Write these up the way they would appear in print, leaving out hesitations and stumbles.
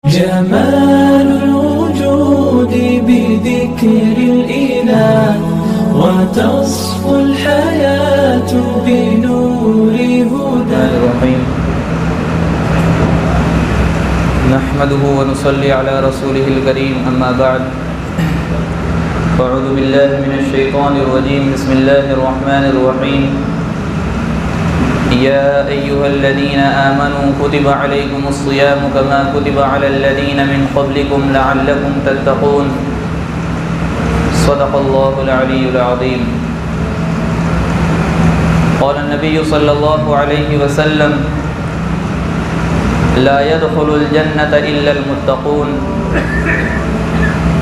جمال الوجود بذكر الإله وتصفو الحياة بنور هدى الرحيم نحمده ونصلي على رسوله الكريم أما بعد أعوذ بالله من الشيطان الرجيم بسم الله الرحمن الرحيم يا أيها الذين آمنوا كتب عليكم الصيام كما كتب على الذين من قبلكم لعلكم تتقون صدق الله العلي العظيم قال النبي صلى الله عليه وسلم لا يدخل الجنة إلا المتقون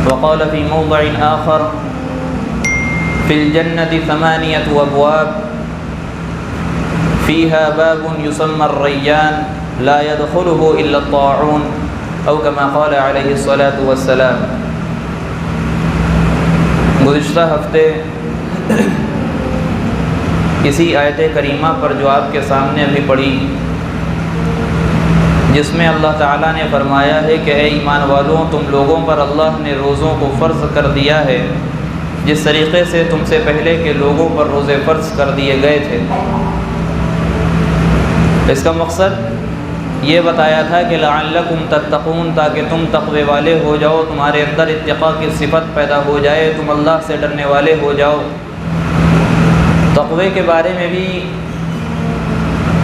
وقال في موضع آخر في الجنة 8 أبواب فيها باب يسمى الريان لا يدخله إلا الطاعون أو كما قال عليه الصلاة والسلام۔ گزشتہ ہفتے اسی آیت کریمہ پر جو آپ کے سامنے ابھی پڑھی، جس میں اللہ تعالیٰ نے فرمایا ہے کہ اے ایمان والوں، تم لوگوں پر اللہ نے روزوں کو فرض کر دیا ہے جس طریقے سے تم سے پہلے کے لوگوں پر روزے فرض کر دیے گئے تھے۔ اس کا مقصد یہ بتایا تھا کہ لعلکم تتقون، تاکہ تم تقوی والے ہو جاؤ، تمہارے اندر اتقاء کی صفت پیدا ہو جائے، تم اللہ سے ڈرنے والے ہو جاؤ۔ تقوی کے بارے میں بھی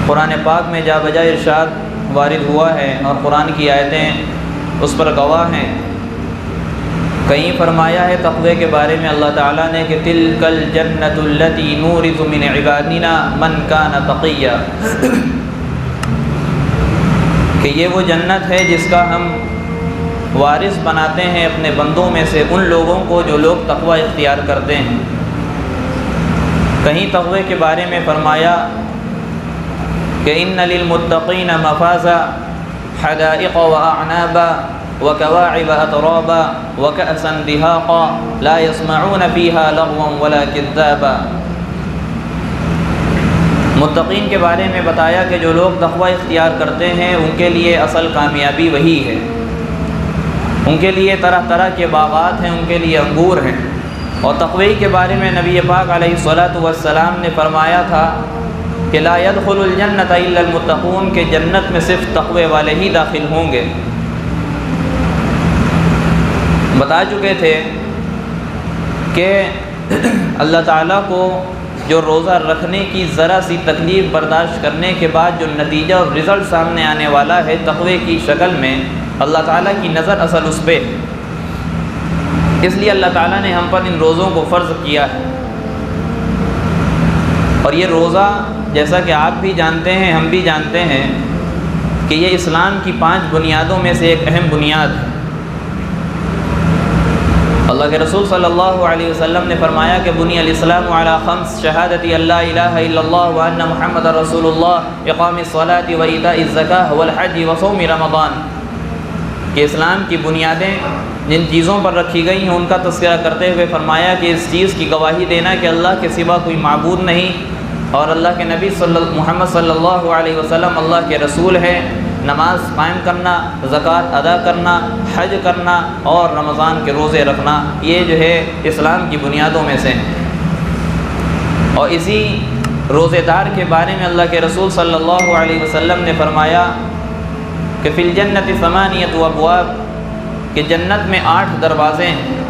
قرآن پاک میں جا بجا ارشاد وارد ہوا ہے اور قرآن کی آیتیں اس پر گواہ ہیں۔ کہیں فرمایا ہے تقوی کے بارے میں اللہ تعالیٰ نے کہ تلک الجنۃ التی نورث من عبادنا من کان تقیا، کہ یہ وہ جنت ہے جس کا ہم وارث بناتے ہیں اپنے بندوں میں سے ان لوگوں کو جو لوگ تقوی اختیار کرتے ہیں۔ کہیں تقوی کے بارے میں فرمایا کہ ان للمتقین مفازا حدائق واعنابا وکواعب اترابا وکأسا دہاقا لا يسمعون فیہا لغوا ولا کذابا۔ متقین کے بارے میں بتایا کہ جو لوگ تقوی اختیار کرتے ہیں ان کے لیے اصل کامیابی وہی ہے، ان کے لیے طرح طرح کے باغات ہیں، ان کے لیے انگور ہیں۔ اور تقوی کے بارے میں نبی پاک علیہ الصلاۃ والسلام نے فرمایا تھا کہ لا يدخل الجنۃ الا المتقون، کہ جنت میں صرف تقوی والے ہی داخل ہوں گے۔ بتا چکے تھے کہ اللہ تعالیٰ کو جو روزہ رکھنے کی ذرا سی تکلیف برداشت کرنے کے بعد جو نتیجہ اور رزلٹ سامنے آنے والا ہے تقوی کی شکل میں، اللہ تعالیٰ کی نظر اصل اس پہ، اس لیے اللہ تعالیٰ نے ہم پر ان روزوں کو فرض کیا ہے۔ اور یہ روزہ جیسا کہ آپ بھی جانتے ہیں، ہم بھی جانتے ہیں کہ یہ اسلام کی 5 بنیادوں میں سے ایک اہم بنیاد ہے۔ اللہ کے رسول صلی اللہ علیہ وسلم نے فرمایا کہ بنی الاسلام علی 5 شہادت اللہ الہ الا اللہ وان محمد رسول اللہ اقام الصلاۃ و ایتاء الزکاۃ والحج وصوم رمضان، کہ اسلام کی بنیادیں جن چیزوں پر رکھی گئی ہیں ان کا تذکرہ کرتے ہوئے فرمایا کہ اس چیز کی گواہی دینا کہ اللہ کے سوا کوئی معبود نہیں اور اللہ کے نبی محمد صلی اللہ علیہ وسلم اللہ کے رسول ہیں، نماز قائم کرنا، زکوٰۃ ادا کرنا، حج کرنا اور رمضان کے روزے رکھنا، یہ جو ہے اسلام کی بنیادوں میں سے ہیں۔ اور اسی روزے دار کے بارے میں اللہ کے رسول صلی اللہ علیہ وسلم نے فرمایا کہ فی الجنۃ 8 ابواب، کہ جنت میں 8 دروازے ہیں،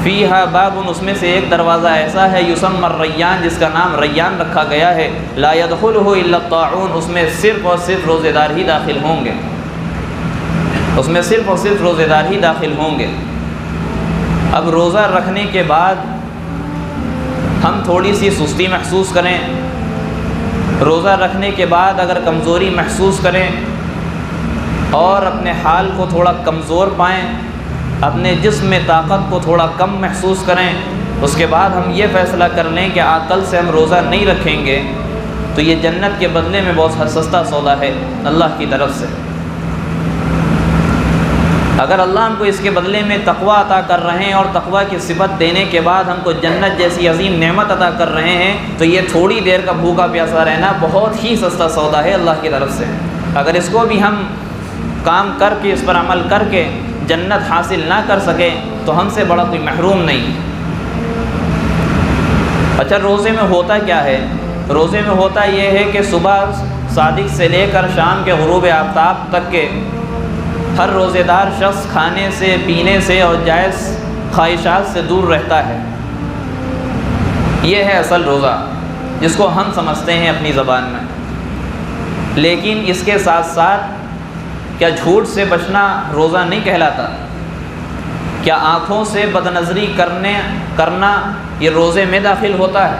فیہا باب، اس میں سے ایک دروازہ ایسا ہے یسمى الریان، جس کا نام ریان رکھا گیا ہے، لا يدخلہ الا الطاعون، اس میں صرف اور صرف روزے دار ہی داخل ہوں گے، اس میں صرف اور صرف روزے دار ہی داخل ہوں گے۔ اب روزہ رکھنے کے بعد ہم تھوڑی سی سستی محسوس کریں، روزہ رکھنے کے بعد اگر کمزوری محسوس کریں اور اپنے حال کو تھوڑا کمزور پائیں، اپنے جسم میں طاقت کو تھوڑا کم محسوس کریں، اس کے بعد ہم یہ فیصلہ کر لیں کہ کل سے ہم روزہ نہیں رکھیں گے، تو یہ جنت کے بدلے میں بہت سستا سودا ہے اللہ کی طرف سے۔ اگر اللہ ہم کو اس کے بدلے میں تقوی عطا کر رہے ہیں اور تقوی کی صفت دینے کے بعد ہم کو جنت جیسی عظیم نعمت عطا کر رہے ہیں، تو یہ تھوڑی دیر کا بھوکا پیاسا رہنا بہت ہی سستا سودا ہے اللہ کی طرف سے۔ اگر اس کو بھی ہم کام کر کے، اس پر عمل کر کے جنت حاصل نہ کر سکے تو ہم سے بڑا کوئی محروم نہیں۔ اچھا، روزے میں ہوتا کیا ہے؟ روزے میں ہوتا یہ ہے کہ صبح صادق سے لے کر شام کے غروب آفتاب تک کے ہر روزے دار شخص کھانے سے، پینے سے اور جائز خواہشات سے دور رہتا ہے۔ یہ ہے اصل روزہ، جس کو ہم سمجھتے ہیں اپنی زبان میں۔ لیکن اس کے ساتھ ساتھ کیا جھوٹ سے بچنا روزہ نہیں کہلاتا؟ کیا آنکھوں سے بد نظری کرنا یہ روزے میں داخل ہوتا ہے؟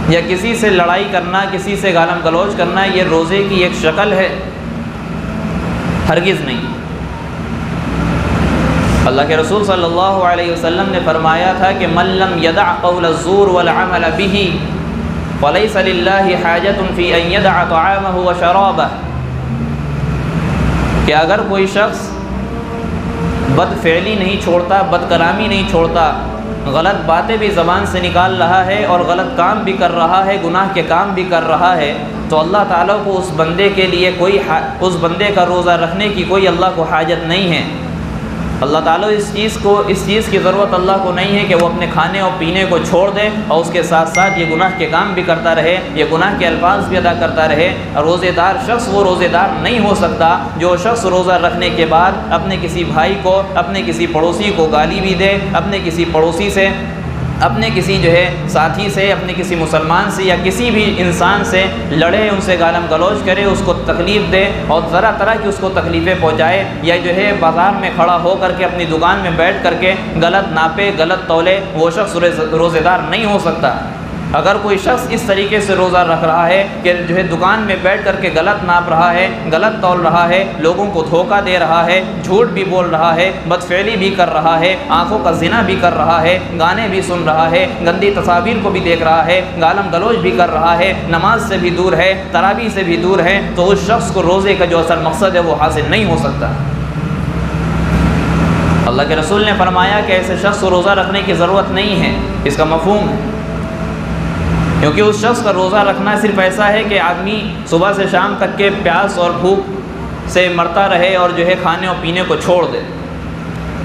یا کسی سے لڑائی کرنا، کسی سے گالم گلوچ کرنا یہ روزے کی ایک شکل ہے؟ ہرگز نہیں۔ اللہ کے رسول صلی اللہ علیہ وسلم نے فرمایا تھا کہ من لم يدع قول الزور والعمل به فليس لله حاجة في ان يدع طعامه وشرابه، کہ اگر کوئی شخص بد فعلی نہیں چھوڑتا، بد کلامی نہیں چھوڑتا، غلط باتیں بھی زبان سے نکال رہا ہے اور غلط کام بھی کر رہا ہے، گناہ کے کام بھی کر رہا ہے، تو اللہ تعالیٰ کو اس بندے کے لیے اس بندے کا روزہ رکھنے کی کوئی اللہ کو حاجت نہیں ہے۔ اللہ تعالیٰ اس چیز کی ضرورت اللہ کو نہیں ہے کہ وہ اپنے کھانے اور پینے کو چھوڑ دے اور اس کے ساتھ ساتھ یہ گناہ کے کام بھی کرتا رہے، یہ گناہ کے الفاظ بھی ادا کرتا رہے۔ روزے دار شخص وہ روزے دار نہیں ہو سکتا جو شخص روزہ رکھنے کے بعد اپنے کسی بھائی کو، اپنے کسی پڑوسی کو گالی بھی دے، اپنے کسی پڑوسی سے، اپنے کسی ساتھی سے، اپنے کسی مسلمان سے یا کسی بھی انسان سے لڑے، ان سے گالم گلوچ کرے، اس کو تکلیف دے اور طرح طرح کی اس کو تکلیفیں پہنچائے، یا بازار میں کھڑا ہو کر کے اپنی دکان میں بیٹھ کر کے غلط ناپے، غلط تولے، وہ شخص روزے دار نہیں ہو سکتا۔ اگر کوئی شخص اس طریقے سے روزہ رکھ رہا ہے کہ دکان میں بیٹھ کر کے غلط ناپ رہا ہے، غلط تول رہا ہے، لوگوں کو دھوکہ دے رہا ہے، جھوٹ بھی بول رہا ہے، بدفعلی بھی کر رہا ہے، آنکھوں کا زنا بھی کر رہا ہے، گانے بھی سن رہا ہے، گندی تصاویر کو بھی دیکھ رہا ہے، گالم گلوچ بھی کر رہا ہے، نماز سے بھی دور ہے، تراویح سے بھی دور ہے، تو اس شخص کو روزے کا جو اصل مقصد ہے وہ حاصل نہیں ہو سکتا۔ اللہ کے رسول نے فرمایا کہ ایسے شخص کو روزہ رکھنے کی ضرورت نہیں ہے۔ اس کا مفہوم ہے، کیونکہ اس شخص کا روزہ رکھنا صرف ایسا ہے کہ آدمی صبح سے شام تک کے پیاس اور بھوک سے مرتا رہے اور کھانے اور پینے کو چھوڑ دے۔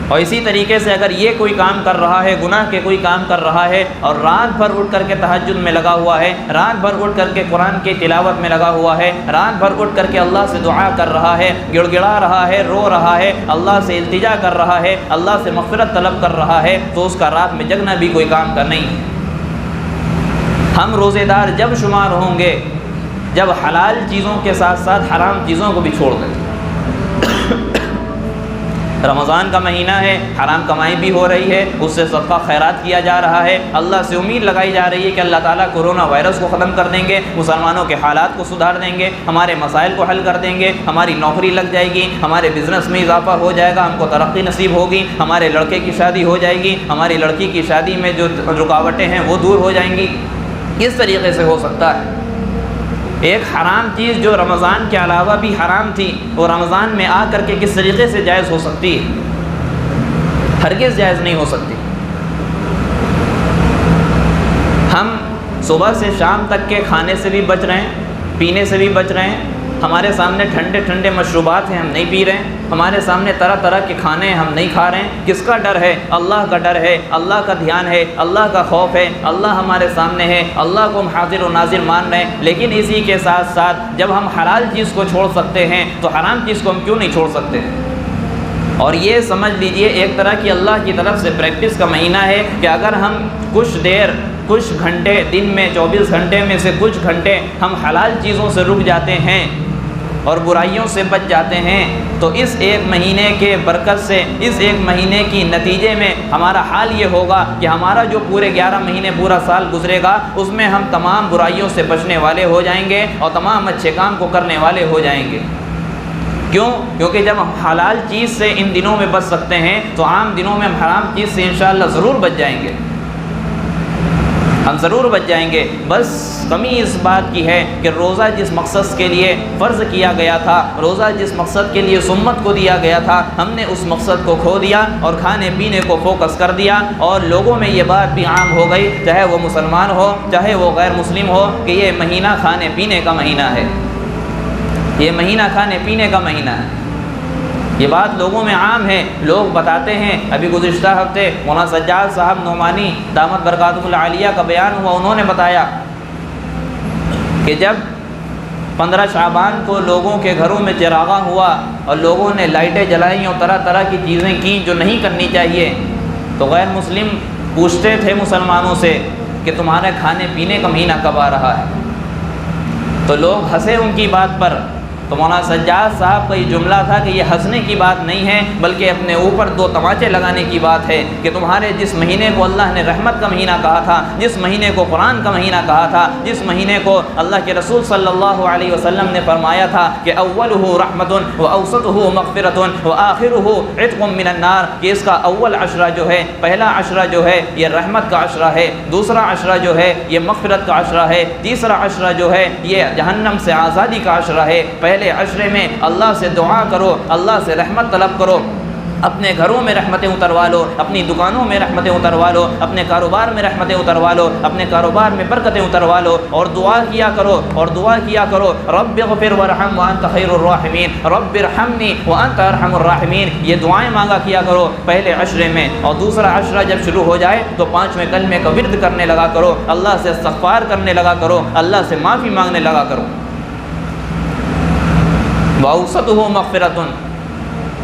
اور اسی طریقے سے اگر یہ کوئی کام کر رہا ہے، گناہ کے کوئی کام کر رہا ہے اور رات بھر اٹھ کر کے تہجد میں لگا ہوا ہے، رات بھر اٹھ کر کے قرآن کی تلاوت میں لگا ہوا ہے، رات بھر اٹھ کر کے اللہ سے دعا کر رہا ہے، گڑ گڑا رہا ہے، رو رہا ہے، اللہ سے التجا کر رہا ہے، اللہ سے مغفرت طلب کر رہا ہے، تو اس کا رات میں جگنا بھی کوئی کام کا نہیں ہے۔ ہم روزے دار جب شمار ہوں گے جب حلال چیزوں کے ساتھ ساتھ حرام چیزوں کو بھی چھوڑ دیں۔ رمضان کا مہینہ ہے، حرام کمائی بھی ہو رہی ہے، اس سے صدقہ خیرات کیا جا رہا ہے، اللہ سے امید لگائی جا رہی ہے کہ اللہ تعالیٰ کورونا وائرس کو ختم کر دیں گے، مسلمانوں کے حالات کو سدھار دیں گے، ہمارے مسائل کو حل کر دیں گے، ہماری نوکری لگ جائے گی، ہمارے بزنس میں اضافہ ہو جائے گا، ہم کو ترقی نصیب ہوگی، ہمارے لڑکے کی شادی ہو جائے گی، ہماری لڑکی کی شادی میں جو رکاوٹیں ہیں وہ دور ہو جائیں گی۔ کس طریقے سے ہو سکتا ہے؟ ایک حرام چیز جو رمضان کے علاوہ بھی حرام تھی وہ رمضان میں آ کر کے کس طریقے سے جائز ہو سکتی ہے؟ ہرگز جائز نہیں ہو سکتی۔ ہم صبح سے شام تک کے کھانے سے بھی بچ رہے ہیں، پینے سے بھی بچ رہے ہیں، ہمارے سامنے ٹھنڈے ٹھنڈے مشروبات ہیں ہم نہیں پی رہے ہیں، ہمارے سامنے طرح طرح کے کھانے ہیں ہم نہیں کھا رہے ہیں۔ کس کا ڈر ہے؟ اللہ کا ڈر ہے، اللہ کا دھیان ہے، اللہ کا خوف ہے، اللہ ہمارے سامنے ہے، اللہ کو ہم حاضر و ناظر مان رہے ہیں۔ لیکن اسی کے ساتھ ساتھ جب ہم حلال چیز کو چھوڑ سکتے ہیں تو حرام چیز کو ہم کیوں نہیں چھوڑ سکتے؟ اور یہ سمجھ لیجئے ایک طرح کی اللہ کی طرف سے پریکٹس کا مہینہ ہے کہ اگر ہم کچھ گھنٹے دن میں 24 گھنٹے میں سے کچھ گھنٹے ہم حلال چیزوں سے رک جاتے ہیں اور برائیوں سے بچ جاتے ہیں تو اس ایک مہینے کے برکت سے، اس ایک مہینے کی نتیجے میں ہمارا حال یہ ہوگا کہ ہمارا جو پورے 11 مہینے پورا سال گزرے گا اس میں ہم تمام برائیوں سے بچنے والے ہو جائیں گے اور تمام اچھے کام کو کرنے والے ہو جائیں گے۔ کیوں؟ کیونکہ جب ہم حلال چیز سے ان دنوں میں بچ سکتے ہیں تو عام دنوں میں ہم حرام چیز سے انشاءاللہ ضرور بچ جائیں گے، ہم ضرور بچ جائیں گے۔ بس کمی اس بات کی ہے کہ روزہ جس مقصد کے لیے فرض کیا گیا تھا، روزہ جس مقصد کے لیے سمت کو دیا گیا تھا، ہم نے اس مقصد کو کھو دیا اور کھانے پینے کو فوکس کر دیا، اور لوگوں میں یہ بات بھی عام ہو گئی، چاہے وہ مسلمان ہو چاہے وہ غیر مسلم ہو، کہ یہ مہینہ کھانے پینے کا مہینہ ہے۔ یہ مہینہ کھانے پینے کا مہینہ ہے، یہ بات لوگوں میں عام ہے، لوگ بتاتے ہیں۔ ابھی گزشتہ ہفتے مولانا سجاد صاحب نعمانی دامت برکاتہ العالیہ کا بیان ہوا، انہوں نے بتایا کہ جب 15 شعبان کو لوگوں کے گھروں میں چراغاں ہوا اور لوگوں نے لائٹیں جلائیں اور طرح طرح کی چیزیں کیں جو نہیں کرنی چاہیے، تو غیر مسلم پوچھتے تھے مسلمانوں سے کہ تمہارے کھانے پینے کا مہینہ کب آ رہا ہے؟ تو لوگ ہنسے ان کی بات پر۔ تو مولانا سجاد صاحب کا یہ جملہ تھا کہ یہ ہنسنے کی بات نہیں ہے، بلکہ اپنے اوپر 2 تماچے لگانے کی بات ہے کہ تمہارے جس مہینے کو اللہ نے رحمت کا مہینہ کہا تھا، جس مہینے کو قرآن کا مہینہ کہا تھا، جس مہینے کو اللہ کے رسول صلی اللہ علیہ وسلم نے فرمایا تھا کہ اولہ رحمت و اوسطہ مغفرۃ و آخرہ عتق من النار، کہ اس کا اول عشرہ جو ہے، پہلا عشرہ جو ہے یہ رحمت کا عشرہ ہے، دوسرا عشرہ جو ہے یہ مغفرت کا عشرہ ہے، تیسرا عشرہ جو ہے یہ جہنم سے آزادی کا عشرہ ہے۔ پہلے عشرے میں اللہ سے دعا کرو، اللہ سے رحمت طلب کرو، اپنے گھروں میں رحمتیں اتروا لو، اپنی دکانوں میں رحمتیں اتروا لو، اپنے کاروبار میں رحمتیں اتروا لو، اپنے کاروبار میں برکتیں اتروا لو، اور دعا کیا کرو رب اغفر وارحم وانت خیر الراحمین، رب ارحمنی وانت ارحم الراحمین، یہ دعائیں مانگا کیا کرو پہلے عشرے میں۔ اور دوسرا عشرہ جب شروع ہو جائے تو 5ویں کلمے کا ورد کرنے لگا کرو، اللہ سے استغفار کرنے لگا کرو، اللہ سے معافی مانگنے لگا کرو۔ وَأَوْسَطُهُ مَغْفِرَةٌ،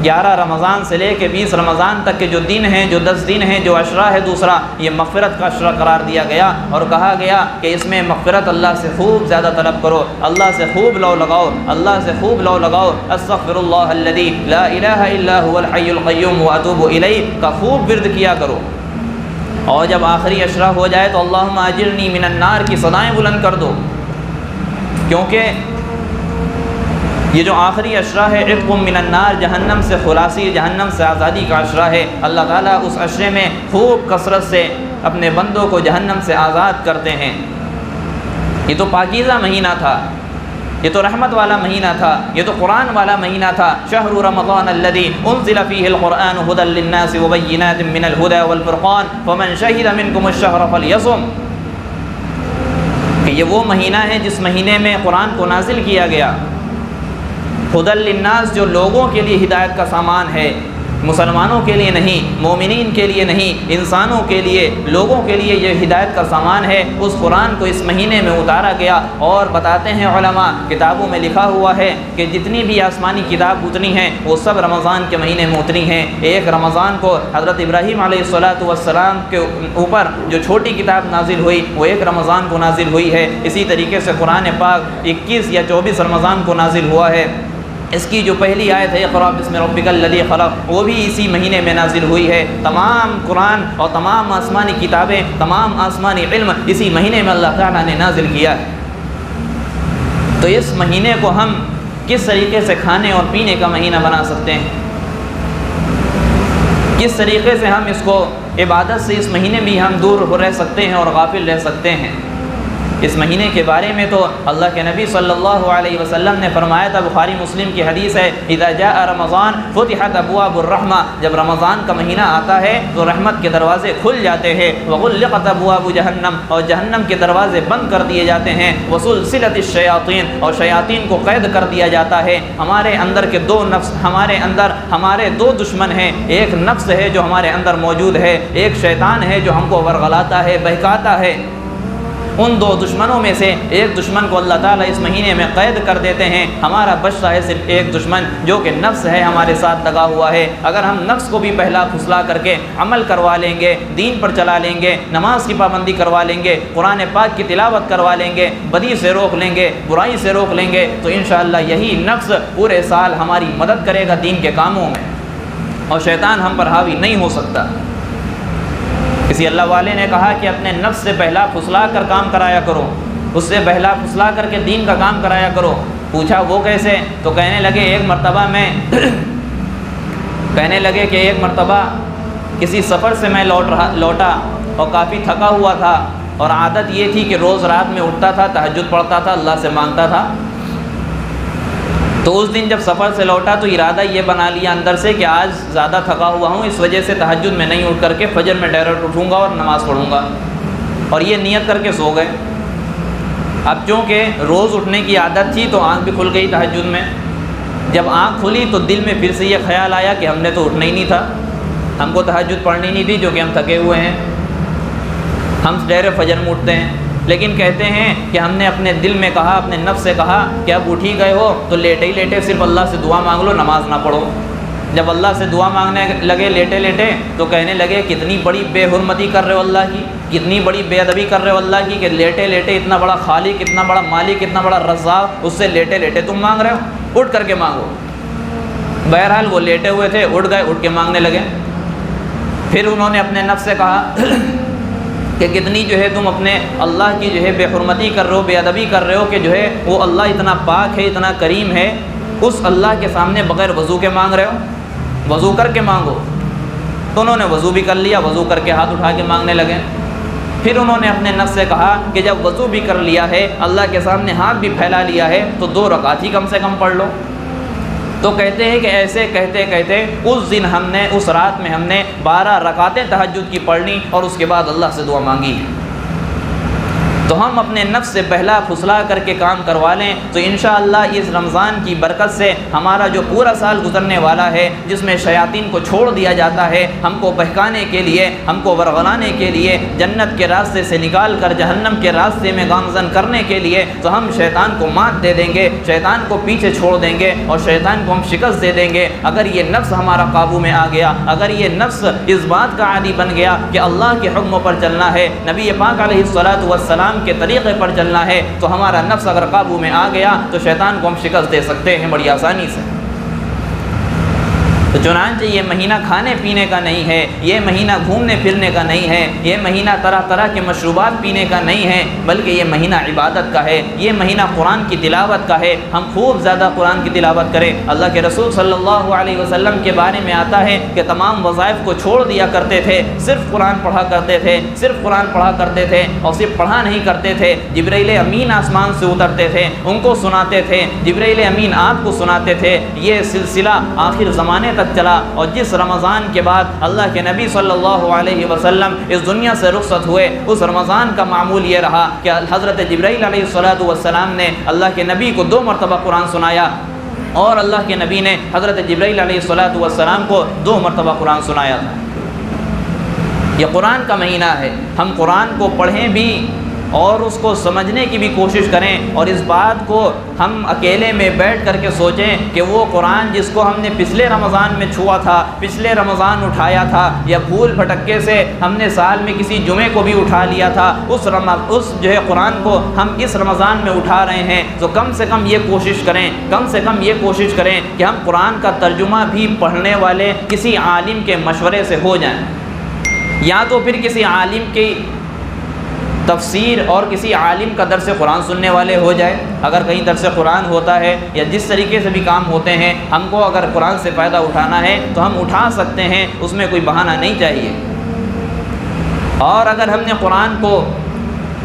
11 رمضان سے لے کے 20 رمضان تک کے جو دن ہیں، جو 10 دن ہیں، جو عشرہ ہے دوسرا، یہ مغفرت کا عشرہ قرار دیا گیا، اور کہا گیا کہ اس میں مغفرت اللہ سے خوب زیادہ طلب کرو، اللہ سے خوب لو لگاؤ، اللہ سے خوب لو لگاؤ، استغفر اللہ الذی لا الہ الا هو الحی القیوم واتوب الیہ کا خوب ورد کیا کرو۔ اور جب آخری عشرہ ہو جائے تو اللہم اجرنی من النار کی صدائیں بلند کر دو، کیونکہ یہ جو آخری عشرہ ہے عتق من النار، جہنم سے خلاصی، جہنم سے آزادی کا عشرہ ہے۔ اللہ تعالیٰ اس عشرے میں خوب کثرت سے اپنے بندوں کو جہنم سے آزاد کرتے ہیں۔ یہ تو پاکیزہ مہینہ تھا، یہ تو رحمت والا مہینہ تھا، یہ تو قرآن والا مہینہ تھا۔ شہر رمضان الذی انزل فیہ القرآن ھدی للناس وبینات من الھدی والفرقان فمن شہد منکم الشہر فلیصم، کہ یہ وہ مہینہ ہے جس مہینے میں قرآن کو نازل کیا گیا۔ ھدی للناس جو لوگوں کے لیے ہدایت کا سامان ہے، مسلمانوں کے لیے نہیں، مومنین کے لیے نہیں، انسانوں کے لیے، لوگوں کے لیے یہ ہدایت کا سامان ہے۔ اس قرآن کو اس مہینے میں اتارا گیا، اور بتاتے ہیں علماء، کتابوں میں لکھا ہوا ہے کہ جتنی بھی آسمانی کتاب اتری ہیں وہ سب رمضان کے مہینے میں اتری ہیں۔ ایک رمضان کو حضرت ابراہیم علیہ السلام کے اوپر جو چھوٹی کتاب نازل ہوئی وہ ایک رمضان کو نازل ہوئی ہے۔ اسی طریقے سے قرآن پاک 21 یا 24 رمضان کو نازل ہوا ہے۔ اس کی جو پہلی آیت ہے اقرأ بسم ربک الذی خلق، وہ بھی اسی مہینے میں نازل ہوئی ہے۔ تمام قرآن اور تمام آسمانی کتابیں، تمام آسمانی علم اسی مہینے میں اللہ تعالیٰ نے نازل کیا ہے۔ تو اس مہینے کو ہم کس طریقے سے کھانے اور پینے کا مہینہ بنا سکتے ہیں، کس طریقے سے ہم اس کو عبادت سے اس مہینے بھی ہم دور رہ سکتے ہیں اور غافل رہ سکتے ہیں۔ اس مہینے کے بارے میں تو اللہ کے نبی صلی اللہ علیہ وسلم نے فرمایا تھا، بخاری مسلم کی حدیث ہے، اذا جاء رمضان فتحت ابواب الرحمہ، جب رمضان کا مہینہ آتا ہے تو رحمت کے دروازے کھل جاتے ہیں، وغلقت ابواب جہنم، اور جہنم کے دروازے بند کر دیے جاتے ہیں، وسلسلت الشیاطین، اور شیاطین کو قید کر دیا جاتا ہے۔ ہمارے اندر کے 2 نفس، ہمارے 2 دشمن ہیں، ایک نفس ہے جو ہمارے اندر موجود ہے، ایک شیطان ہے جو ہم کو ورغلاتا ہے، بہکاتا ہے۔ ان 2 دشمنوں میں سے ایک دشمن کو اللہ تعالیٰ اس مہینے میں قید کر دیتے ہیں۔ ہمارا بچتا ہے صرف ایک دشمن جو کہ نفس ہے، ہمارے ساتھ لگا ہوا ہے۔ اگر ہم نفس کو بھی پہلا پھسلا کر کے عمل کروا لیں گے، دین پر چلا لیں گے، نماز کی پابندی کروا لیں گے، قرآن پاک کی تلاوت کروا لیں گے، بدی سے روک لیں گے، برائی سے روک لیں گے، تو انشاءاللہ یہی نفس پورے سال ہماری مدد کرے گا دین کے کاموں میں، اور شیطان ہم پر حاوی نہیں ہو سکتا۔ کسی اللہ والے نے کہا کہ اپنے نفس سے پہلا پھسلا کر کام کرایا کرو، اس سے پہلا پھسلا کر کے دین کا کام کرایا کرو۔ پوچھا وہ کیسے؟ تو کہنے لگے ایک مرتبہ کسی سفر سے میں لوٹا اور کافی تھکا ہوا تھا، اور عادت یہ تھی کہ روز رات میں اٹھتا تھا، تہجد پڑھتا تھا، اللہ سے مانگتا تھا۔ تو اس دن جب سفر سے لوٹا تو ارادہ یہ بنا لیا اندر سے کہ آج زیادہ تھکا ہوا ہوں، اس وجہ سے تہجد میں نہیں اٹھ کر کے فجر میں ڈائریکٹ اٹھوں گا اور نماز پڑھوں گا، اور یہ نیت کر کے سو گئے۔ اب چونکہ روز اٹھنے کی عادت تھی تو آنکھ بھی کھل گئی تہجد میں. جب آنکھ کھلی تو دل میں پھر سے یہ خیال آیا کہ ہم نے تو اٹھنا ہی نہیں تھا, ہم کو تہجد پڑھنی نہیں تھی, جو کہ ہم تھکے ہوئے ہیں, ہم ڈیر فجر میں اٹھتے ہیں. لیکن کہتے ہیں کہ ہم نے اپنے دل میں کہا, اپنے نفس سے کہا کہ اب اٹھ ہی گئے ہو تو لیٹے ہی لیٹے صرف اللہ سے دعا مانگ لو, نماز نہ پڑھو. جب اللہ سے دعا مانگنے لگے لیٹے لیٹے تو کہنے لگے کتنی بڑی بے حرمتی کر رہے ہو اللہ کی, کتنی بڑی بے ادبی کر رہے ہو اللہ کی, کہ لیٹے لیٹے اتنا بڑا خالق, اتنا بڑا مالک, اتنا بڑا رزاق, اس سے لیٹے لیٹے تم مانگ رہے ہو, اٹھ کر کے مانگو. بہرحال وہ لیٹے ہوئے تھے, اٹھ گئے, اٹھ کے مانگنے لگے. پھر انہوں نے اپنے نفس سے کہا کہ کتنی جو ہے تم اپنے اللہ کی جو ہے بے حرمتی کر رہے ہو, بے ادبی کر رہے ہو, کہ جو ہے وہ اللہ اتنا پاک ہے, اتنا کریم ہے, اس اللہ کے سامنے بغیر وضو کے مانگ رہے ہو, وضو کر کے مانگو. تو انہوں نے وضو بھی کر لیا, وضو کر کے ہاتھ اٹھا کے مانگنے لگے. پھر انہوں نے اپنے نفس سے کہا کہ جب وضو بھی کر لیا ہے, اللہ کے سامنے ہاتھ بھی پھیلا لیا ہے, تو 2 رکعت ہی کم سے کم پڑھ لو. تو کہتے ہیں کہ ایسے کہتے کہتے اس دن ہم نے, اس رات میں ہم نے 12 رکعتیں تہجد کی پڑھنی اور اس کے بعد اللہ سے دعا مانگی. تو ہم اپنے نفس سے بہلا پھسلا کر کے کام کروا لیں تو انشاءاللہ اس رمضان کی برکت سے ہمارا جو پورا سال گزرنے والا ہے, جس میں شیاطین کو چھوڑ دیا جاتا ہے ہم کو بہکانے کے لیے, ہم کو ورغلانے کے لیے, جنت کے راستے سے نکال کر جہنم کے راستے میں گامزن کرنے کے لیے, تو ہم شیطان کو مات دے دیں گے, شیطان کو پیچھے چھوڑ دیں گے اور شیطان کو ہم شکست دے دیں گے. اگر یہ نفس ہمارا قابو میں آ گیا, اگر یہ نفس اس بات کا عادی بن گیا کہ اللہ کے حکموں پر چلنا ہے, نبی پاک علیہ الصلاۃ والسلام کے طریقے پر چلنا ہے, تو ہمارا نفس اگر قابو میں آ گیا تو شیطان کو ہم شکست دے سکتے ہیں بڑی آسانی سے. تو چنانچہ یہ مہینہ کھانے پینے کا نہیں ہے, یہ مہینہ گھومنے پھرنے کا نہیں ہے, یہ مہینہ طرح طرح کے مشروبات پینے کا نہیں ہے, بلکہ یہ مہینہ عبادت کا ہے, یہ مہینہ قرآن کی تلاوت کا ہے. ہم خوب زیادہ قرآن کی تلاوت کریں. اللہ کے رسول صلی اللہ علیہ وسلم کے بارے میں آتا ہے کہ تمام وظائف کو چھوڑ دیا کرتے تھے, صرف قرآن پڑھا کرتے تھے, صرف قرآن پڑھا کرتے تھے, اور صرف پڑھا نہیں کرتے تھے, جبرائیل امین آسمان سے اترتے تھے, ان کو سناتے تھے, جبرائیل امین آپ کو سناتے تھے. یہ سلسلہ آخر زمانے تک چلا, اور جس رمضان کے بعد اللہ کے نبی صلی اللہ علیہ وسلم اس دنیا سے رخصت ہوئے, اس رمضان کا معمول یہ رہا کہ حضرت جبرائیل علیہ الصلاۃ والسلام نے اللہ کے نبی کو 2 مرتبہ قرآن سنایا, اور اللہ کے نبی نے حضرت جبرائیل علیہ الصلاۃ والسلام کو 2 مرتبہ قرآن سنایا تھا. یہ قرآن کا مہینہ ہے, ہم قرآن کو پڑھیں بھی اور اس کو سمجھنے کی بھی کوشش کریں, اور اس بات کو ہم اکیلے میں بیٹھ کر کے سوچیں کہ وہ قرآن جس کو ہم نے پچھلے رمضان میں چھوا تھا, پچھلے رمضان اٹھایا تھا, یا بھول بھٹکے سے ہم نے سال میں کسی جمعے کو بھی اٹھا لیا تھا, اس جو ہے قرآن کو ہم اس رمضان میں اٹھا رہے ہیں, تو کم سے کم یہ کوشش کریں, کم سے کم یہ کوشش کریں کہ ہم قرآن کا ترجمہ بھی پڑھنے والے کسی عالم کے مشورے سے ہو جائیں, یا تو پھر کسی عالم کی تفسیر اور کسی عالم کا درس قرآن سننے والے ہو جائے. اگر کہیں درس قرآن ہوتا ہے یا جس طریقے سے بھی کام ہوتے ہیں, ہم کو اگر قرآن سے فائدہ اٹھانا ہے تو ہم اٹھا سکتے ہیں, اس میں کوئی بہانہ نہیں چاہیے. اور اگر ہم نے قرآن کو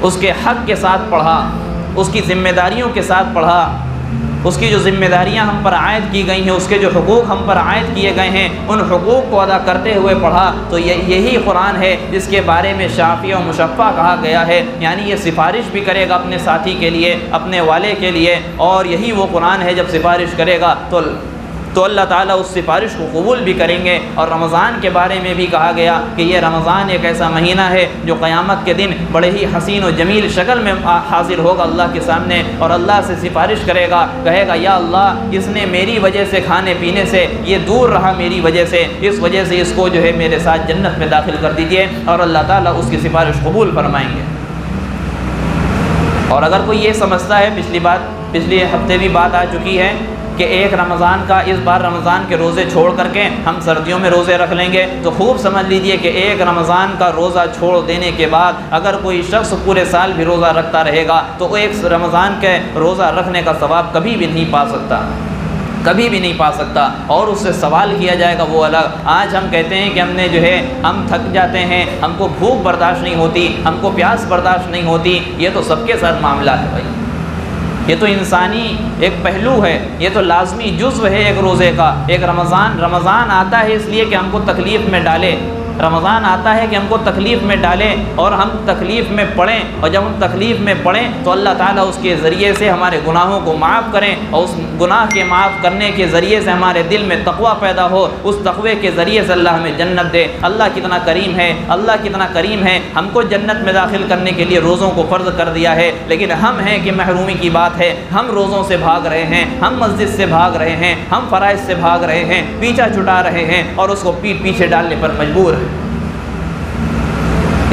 اس کے حق کے ساتھ پڑھا, اس کی ذمہ داریوں کے ساتھ پڑھا, اس کی جو ذمہ داریاں ہم پر عائد کی گئی ہیں, اس کے جو حقوق ہم پر عائد کیے گئے ہیں, ان حقوق کو ادا کرتے ہوئے پڑھا, تو یہی قرآن ہے جس کے بارے میں شافی و مشفع کہا گیا ہے. یعنی یہ سفارش بھی کرے گا اپنے ساتھی کے لیے, اپنے والے کے لیے, اور یہی وہ قرآن ہے جب سفارش کرے گا تو اللہ تعالیٰ اس سفارش کو قبول بھی کریں گے. اور رمضان کے بارے میں بھی کہا گیا کہ یہ رمضان ایک ایسا مہینہ ہے جو قیامت کے دن بڑے ہی حسین و جمیل شکل میں حاضر ہوگا اللہ کے سامنے, اور اللہ سے سفارش کرے گا, کہے گا یا اللہ اس نے میری وجہ سے کھانے پینے سے یہ دور رہا, میری وجہ سے, اس وجہ سے اس کو جو ہے میرے ساتھ جنت میں داخل کر دیجیے, اور اللہ تعالیٰ اس کی سفارش قبول فرمائیں گے. اور اگر کوئی یہ سمجھتا ہے, پچھلے ہفتے بھی بات آ چکی ہے کہ ایک رمضان کا, اس بار رمضان کے روزے چھوڑ کر کے ہم سردیوں میں روزے رکھ لیں گے, تو خوب سمجھ لیجئے کہ ایک رمضان کا روزہ چھوڑ دینے کے بعد اگر کوئی شخص پورے سال بھی روزہ رکھتا رہے گا تو ایک رمضان کے روزہ رکھنے کا ثواب کبھی بھی نہیں پا سکتا, کبھی بھی نہیں پا سکتا. اور اس سے سوال کیا جائے گا وہ الگ. آج ہم کہتے ہیں کہ ہم نے جو ہے ہم تھک جاتے ہیں, ہم کو بھوک برداشت نہیں ہوتی, ہم کو پیاس برداشت نہیں ہوتی. یہ تو سب کے ساتھ معاملہ ہے بھائی, یہ تو انسانی ایک پہلو ہے, یہ تو لازمی جزو ہے ایک روزے کا. ایک رمضان آتا ہے اس لیے کہ ہم کو تکلیف میں ڈالے, رمضان آتا ہے کہ ہم کو تکلیف میں ڈالے اور ہم تکلیف میں پڑیں، اور جب ہم تکلیف میں پڑیں تو اللہ تعالیٰ اس کے ذریعے سے ہمارے گناہوں کو معاف کریں، اور اس گناہ کے معاف کرنے کے ذریعے سے ہمارے دل میں تقویٰ پیدا ہو، اس تقوی کے ذریعے سے اللہ ہمیں جنت دے۔ اللہ کتنا کریم ہے، اللہ کتنا کریم ہے، ہم کو جنت میں داخل کرنے کے لیے روزوں کو فرض کر دیا ہے، لیکن ہم ہیں کہ محرومی کی بات ہے، ہم روزوں سے بھاگ رہے ہیں، ہم مسجد سے بھاگ رہے ہیں، ہم فرائض سے بھاگ رہے ہیں، پیچھا چھٹا رہے ہیں اور اس کو پیٹ پیچھے ڈالنے پر مجبور ہیں۔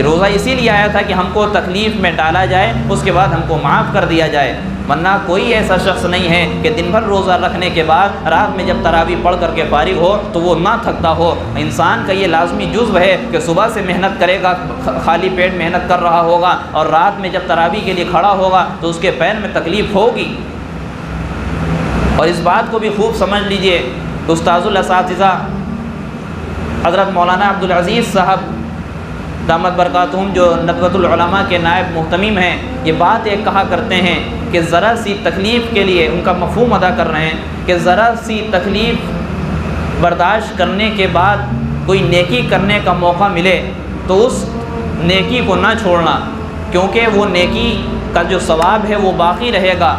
روزہ اسی لیے آیا تھا کہ ہم کو تکلیف میں ڈالا جائے، اس کے بعد ہم کو معاف کر دیا جائے، ورنہ کوئی ایسا شخص نہیں ہے کہ دن بھر روزہ رکھنے کے بعد رات میں جب تراویح پڑھ کر کے فارغ ہو تو وہ نہ تھکتا ہو۔ انسان کا یہ لازمی جزو ہے کہ صبح سے محنت کرے گا، خالی پیٹ محنت کر رہا ہوگا، اور رات میں جب تراویح کے لیے کھڑا ہوگا تو اس کے پیر میں تکلیف ہوگی۔ اور اس بات کو بھی خوب سمجھ لیجئے، استاذ الاساتذہ حضرت مولانا عبدالعزیز صاحب دامت برکاتہم جو ندوۃ العلماء کے نائب محتمم ہیں، یہ بات ایک کہا کرتے ہیں کہ ذرا سی تکلیف کے لیے ان کا مفہوم ادا کر رہے ہیں کہ ذرا سی تکلیف برداشت کرنے کے بعد کوئی نیکی کرنے کا موقع ملے تو اس نیکی کو نہ چھوڑنا، کیونکہ وہ نیکی کا جو ثواب ہے وہ باقی رہے گا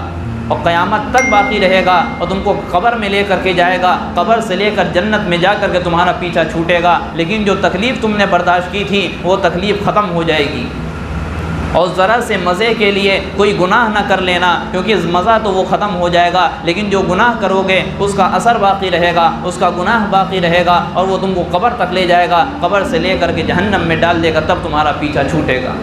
اور قیامت تک باقی رہے گا، اور تم کو قبر میں لے کر کے جائے گا، قبر سے لے کر جنت میں جا کر کے تمہارا پیچھا چھوٹے گا، لیکن جو تکلیف تم نے برداشت کی تھی وہ تکلیف ختم ہو جائے گی۔ اور ذرا سے مزے کے لیے کوئی گناہ نہ کر لینا، کیونکہ مزہ تو وہ ختم ہو جائے گا، لیکن جو گناہ کرو گے اس کا اثر باقی رہے گا، اس کا گناہ باقی رہے گا، اور وہ تم کو قبر تک لے جائے گا، قبر سے لے کر کے جہنم میں ڈال دے گا، تب تمہارا پیچھا چھوٹے گا۔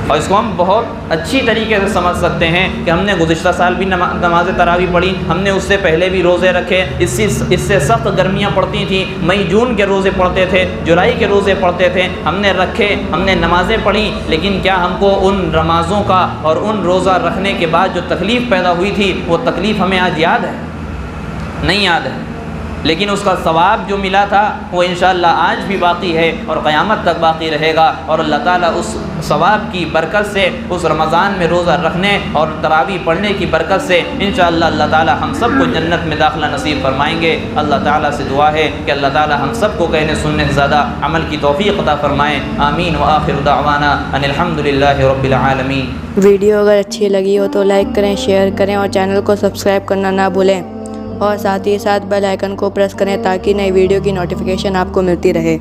اور اس کو ہم بہت اچھی طریقے سے سمجھ سکتے ہیں کہ ہم نے گزشتہ سال بھی نماز تراویح پڑھی، ہم نے اس سے پہلے بھی روزے رکھے، اس سے سخت گرمیاں پڑتی تھیں، مئی جون کے روزے پڑھتے تھے، جولائی کے روزے پڑھتے تھے، ہم نے رکھے، ہم نے نمازیں پڑھی، لیکن کیا ہم کو ان نمازوں کا اور ان روزہ رکھنے کے بعد جو تکلیف پیدا ہوئی تھی وہ تکلیف ہمیں آج یاد ہے؟ نہیں یاد ہے، لیکن اس کا ثواب جو ملا تھا وہ انشاءاللہ آج بھی باقی ہے اور قیامت تک باقی رہے گا، اور اللہ تعالیٰ اس ثواب کی برکت سے، اس رمضان میں روزہ رکھنے اور تراویح پڑھنے کی برکت سے انشاءاللہ اللہ تعالیٰ ہم سب کو جنت میں داخلہ نصیب فرمائیں گے۔ اللہ تعالیٰ سے دعا ہے کہ اللہ تعالیٰ ہم سب کو کہنے سننے سے زیادہ عمل کی توفیق عطا فرمائیں، آمین۔ وآخر دعوانا ان الحمدللہ رب العالمین۔ ویڈیو اگر اچھی لگی ہو تو لائک کریں، شیئر کریں اور چینل کو سبسکرائب کرنا نہ بھولیں، اور ساتھ ہی ساتھ بیل آئیکن کو پریس کریں تاکہ نئی ویڈیو کی نوٹیفیکیشن آپ کو ملتی رہے۔